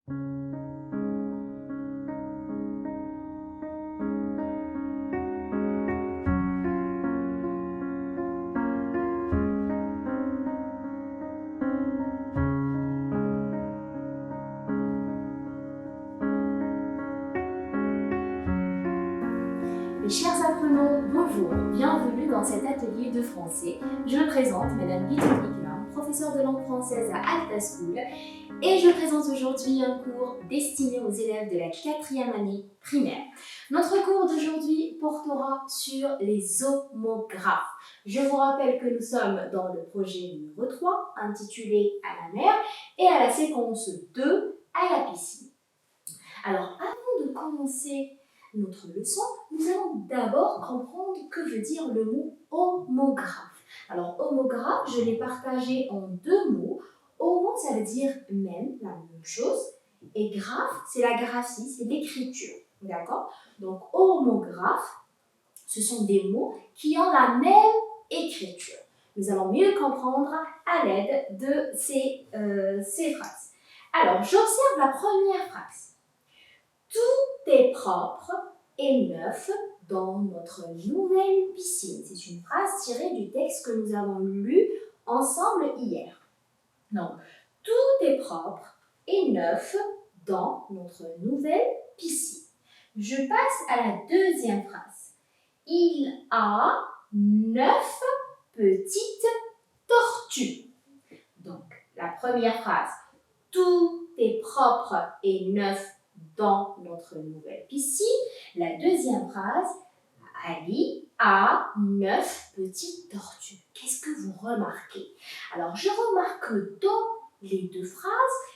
Mes chers apprenants, bonjour, bienvenue dans cet atelier de français. Je me présente, Madame Guitton-Ikram, professeure de langue française à Alta School, et je présente aujourd'hui un cours destiné aux élèves de la 4e année primaire. Notre cours d'aujourd'hui portera sur les homographes. Je vous rappelle que nous sommes dans le projet numéro 3, intitulé « À la mer » et à la séquence 2, « À la piscine ». Alors, avant de commencer notre leçon, nous allons d'abord comprendre que veut dire le mot homographe. Alors, homographe, je l'ai partagé en deux mots. Homo, ça veut dire même, la même chose. Et graphe, c'est la graphie, c'est l'écriture. D'accord? Donc, homographe, ce sont des mots qui ont la même écriture. Nous allons mieux comprendre à l'aide de ces phrases. Alors, j'observe la première phrase. Tout est propre et neuf dans notre nouvelle piscine. C'est une phrase tirée du texte que nous avons lu ensemble hier. Donc, tout est propre et neuf dans notre nouvelle piscine. Je passe à la deuxième phrase. Il a 9 petites tortues. Donc, la première phrase. Tout est propre et neuf dans notre nouvelle piscine. La deuxième phrase, Ali a 9 petites tortues. Qu'est-ce que vous remarquez? Alors, je remarque que dans les deux phrases,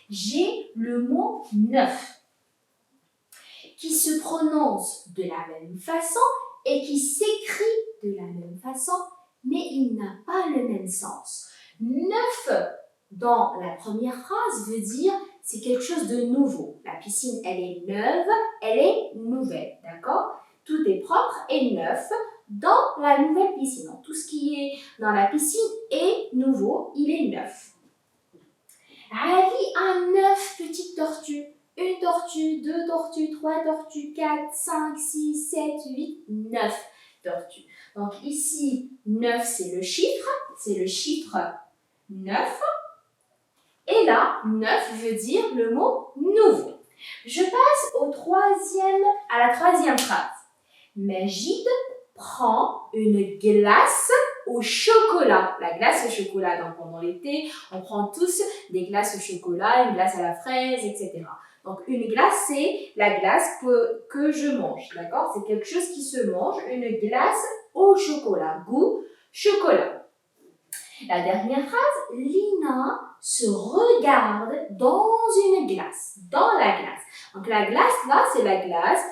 j'ai le mot 9 qui se prononce de la même façon et qui s'écrit de la même façon, mais il n'a pas le même sens. 9 dans la première phrase veut dire c'est quelque chose de nouveau. La piscine, elle est neuve, elle est nouvelle, d'accord? Tout est propre et neuf dans la nouvelle piscine. Donc, tout ce qui est dans la piscine est nouveau, il est neuf. Ali a 9 petites tortues. Une tortue, 2 tortues, 3 tortues, 4, 5, 6, 7, 8, 9 tortues. Donc ici, 9 c'est le chiffre 9. Et là, 9 veut dire le mot nouveau. Je passe à la troisième phrase. Majid prend une glace au chocolat. La glace au chocolat, donc pendant l'été, on prend tous des glaces au chocolat, une glace à la fraise, etc. Donc une glace, c'est la glace que je mange, d'accord? C'est quelque chose qui se mange, une glace au chocolat, goût chocolat. La dernière phrase, Lina se regarde dans une glace, dans la glace. Donc la glace, là, c'est la glace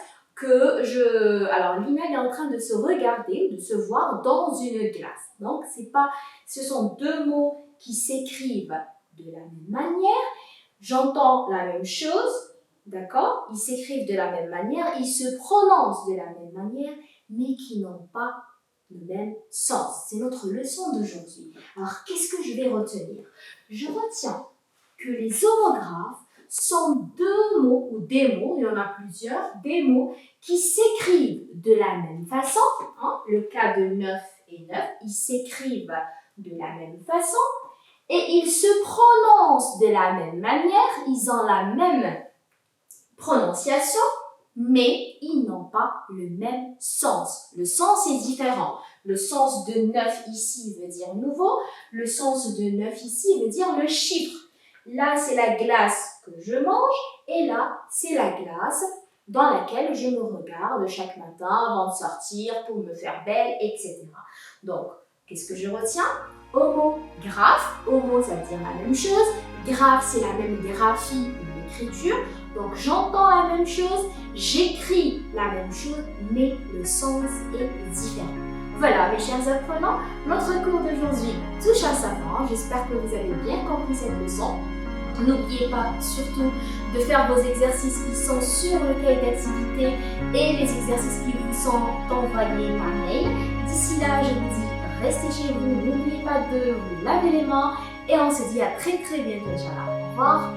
Alors Lina est en train de se regarder, de se voir dans une glace. Donc ce sont deux mots qui s'écrivent de la même manière. J'entends la même chose, d'accord? Ils s'écrivent de la même manière, ils se prononcent de la même manière, mais qui n'ont pas le même sens. C'est notre leçon d'aujourd'hui. Alors, qu'est-ce que je vais retenir? Je retiens que les homographes sont deux mots, ou des mots, il y en a plusieurs, des mots qui s'écrivent de la même façon. Le cas de 9 et 9, ils s'écrivent de la même façon et ils se prononcent de la même manière, ils ont la même prononciation, mais ils n'ont pas le même sens. Le sens est différent. Le sens de 9 ici veut dire nouveau. Le sens de 9 ici veut dire le chiffre. Là, c'est la glace que je mange et là, c'est la glace dans laquelle je me regarde chaque matin avant de sortir pour me faire belle, etc. Donc, qu'est-ce que je retiens? Homographe. Homo, ça veut dire la même chose. Graphe, c'est la même graphie ou l'écriture. Donc, j'entends la même chose, j'écris la même chose, mais le sens est différent. Voilà, mes chers apprenants, notre cours d'aujourd'hui touche à sa fin. J'espère que vous avez bien compris cette leçon. N'oubliez pas surtout de faire vos exercices qui sont sur le cahier d'activité et les exercices qui vous sont envoyés par mail. D'ici là, je vous dis, restez chez vous, n'oubliez pas de vous laver les mains et on se dit à très très bientôt, Inch'Allah. Au revoir.